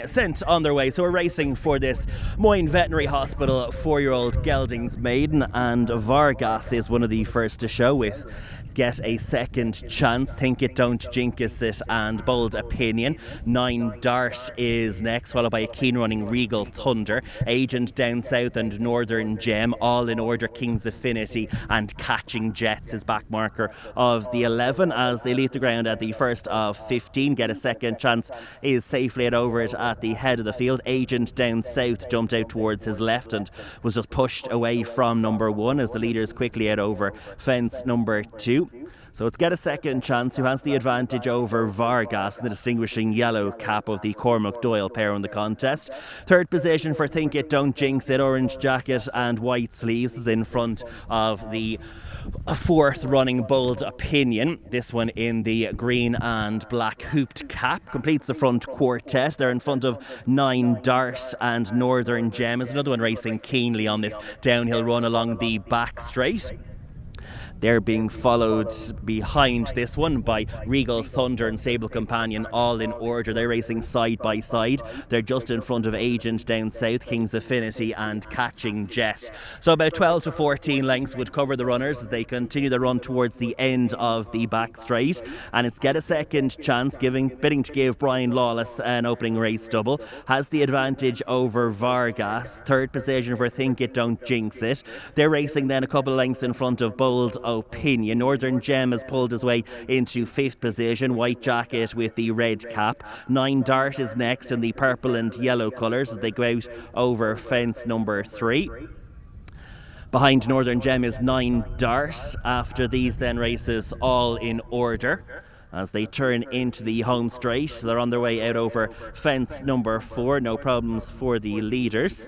Sent on their way. So we're racing for this Moyne Veterinary Hospital 4-year-old Geldings Maiden, and Vargas is one of the first to show with Get a Second Chance, Think It, Don't Jinx It, and Bold Opinion. 9 Dart is next, followed by a keen running Regal Thunder, Agent Down South and Northern Gem, all in order. King's Affinity and Catching Jets is back marker of the 11 as they leave the ground at the first of 15. Get a Second Chance is safely over it at the head of the field. Agent Down South jumped out towards his left and was just pushed away from number 1 as the leaders quickly head over fence number 2. So it's Get a Second Chance who has the advantage over Vargas, the distinguishing yellow cap of the Cormac Doyle pair in the contest. Third position for Think It, Don't Jinx It, orange jacket and white sleeves, is in front of the fourth running Bold Opinion. This one in the green and black hooped cap completes the front quartet. They're in front of 9 Dart and Northern Gem is another one racing keenly on this downhill run along the back straight. They're being followed behind this one by Regal Thunder and Sable Companion, all in order. They're racing side by side. They're just in front of Agent Down South, King's Affinity and Catching Jet. So about 12 to 14 lengths would cover the runners as they continue the run towards the end of the back straight. And it's Get a Second Chance, bidding to give Brian Lawless an opening race double. Has the advantage over Vargas. Third position for Think It, Don't Jinx It. They're racing then a couple of lengths in front of Bold Opinion. Northern Gem has pulled his way into 5th position, white jacket with the red cap. 9 Dart is next in the purple and yellow colours as they go out over fence number 3. Behind Northern Gem is 9 Dart. After these then races all in order as they turn into the home straight. They're on their way out over fence number 4. No problems for the leaders.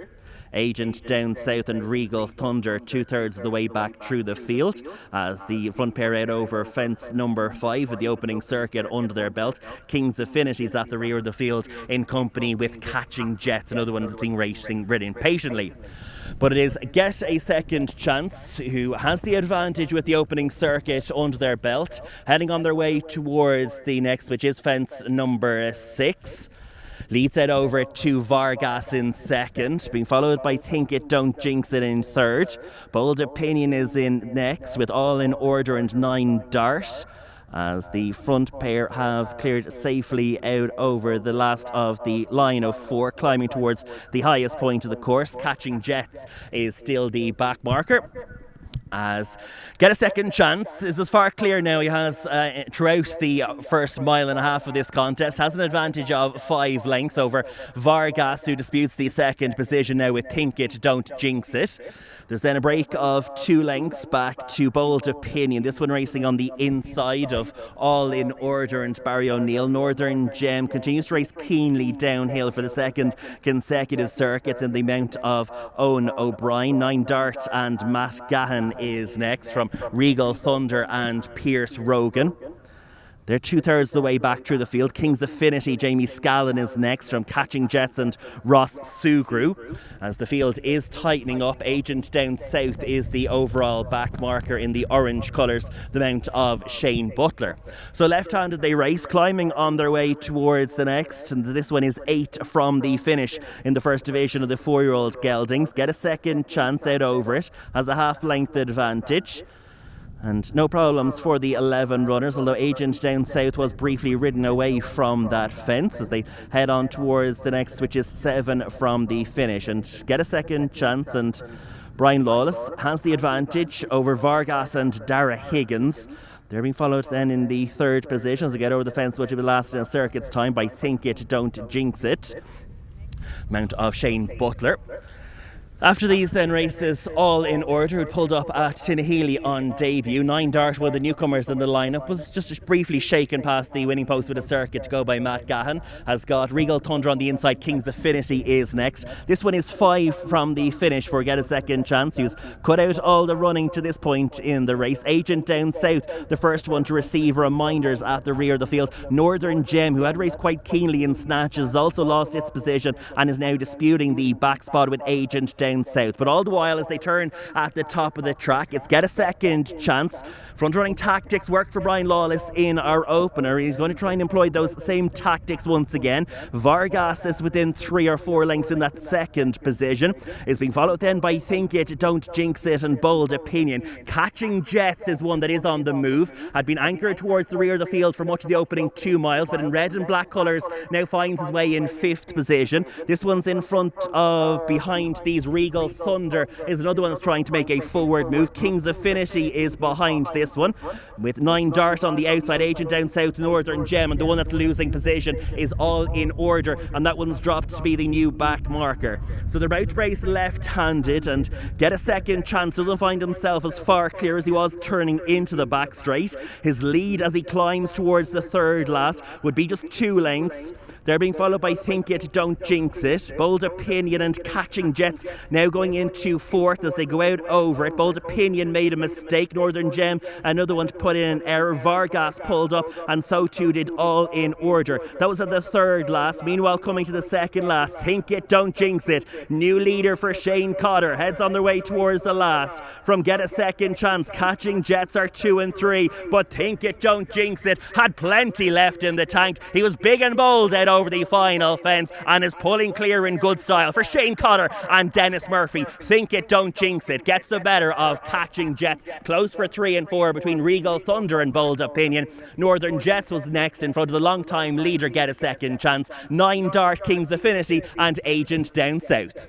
Agent Down South and Regal Thunder 2/3 of the way back through the field as the front pair out over fence number 5 with the opening circuit under their belt. King's Affinity is at the rear of the field in company with Catching Jets, another one that's been racing ridden patiently. But it is Get a Second Chance who has the advantage with the opening circuit under their belt, heading on their way towards the next, which is fence number 6. Leads it over to Vargas in second, being followed by Think It, Don't Jinx It in third. Bold Opinion is in next with All in Order and 9 Dart, as the front pair have cleared safely out over the last of the line of 4, climbing towards the highest point of the course. Catching Jets is still the back marker. As Get a Second Chance is as far clear now. He has throughout the first mile and a half of this contest has an advantage of 5 lengths over Vargas, who disputes the second position now with Think It, Don't Jinx It. There's then a break of 2 lengths back to Bold Opinion. This one racing on the inside of All in Order and Barry O'Neill. Northern Gem continues to race keenly downhill for the second consecutive circuits in the mount of Owen O'Brien. 9 Dart and Matt Gahan is next from Regal Thunder and Pierce Rogan. They're 2/3 of the way back through the field. King's Affinity, Jamie Scallon is next from Catching Jets and Ross Sugru. As the field is tightening up, Agent Down South is the overall back marker in the orange colours, the mount of Shane Butler. So left-handed they race, climbing on their way towards the next. And this one is 8 from the finish in the first division of the 4-year-old Geldings. Get a Second Chance out over it, has a half-length advantage. And no problems for the 11 runners, although Agent Down South was briefly ridden away from that fence as they head on towards the next, which is 7 from the finish. And Get a Second Chance and Brian Lawless has the advantage over Vargas and Dara Higgins. They're being followed then in the 3rd position as they get over the fence, which will be last in a circuit's time, by Think It, Don't Jinx It, mount of Shane Butler. After these then races all in order, who pulled up at Tinahely on debut. 9 Dart, one of the newcomers in the lineup, was just briefly shaken past the winning post with a circuit to go by Matt Gahan. Has got Regal Thunder on the inside. King's Affinity is next. This one is 5 from the finish for Get a Second Chance, who's cut out all the running to this point in the race. Agent Down South, the first one to receive reminders at the rear of the field. Northern Gem, who had raced quite keenly in snatches, also lost its position and is now disputing the back spot with Agent Down Down South. But all the while, as they turn at the top of the track, it's Get a Second Chance. Front running tactics worked for Brian Lawless in our opener. He's going to try and employ those same tactics once again. Vargas is within 3 or 4 lengths in that second position. Is being followed then by Think It, Don't Jinx It and Bold Opinion. Catching Jets is one that is on the move. Had been anchored towards the rear of the field for much of the opening 2 miles, but in red and black colours now finds his way in 5th position. This one's in front of, behind these, Regal Thunder is another one that's trying to make a forward move. King's Affinity is behind this one, with 9 Dart on the outside, Agent Down South, Northern Gem, and the one that's losing position is All in Order, and that one's dropped to be the new back marker. So they're about to race left-handed, and Get a Second Chance doesn't find himself as far clear as he was turning into the back straight. His lead as he climbs towards the third last would be just 2 lengths. They're being followed by Think It, Don't Jinx It, Bold Opinion and Catching Jets now going into 4th as they go out over it. Bold Opinion made a mistake. Northern Gem, another one to put in an error. Vargas pulled up, and so too did All in Order. That was at the third last. Meanwhile, coming to the second last, Think It, Don't Jinx It. New leader for Shane Cotter. Heads on their way towards the last. From Get a Second Chance, Catching Jets are 2 and 3, but Think It, Don't Jinx It had plenty left in the tank. He was big and bold out over the final fence and is pulling clear in good style. For Shane Cotter and Dennis Murphy, Think It, Don't Jinx It gets the better of Catching Jets. Close for 3 and 4 between Regal Thunder and Bold Opinion. Northern Jets was next in front of the long-time leader Get a Second Chance. 9 Dart, King's Affinity and Agent Down South.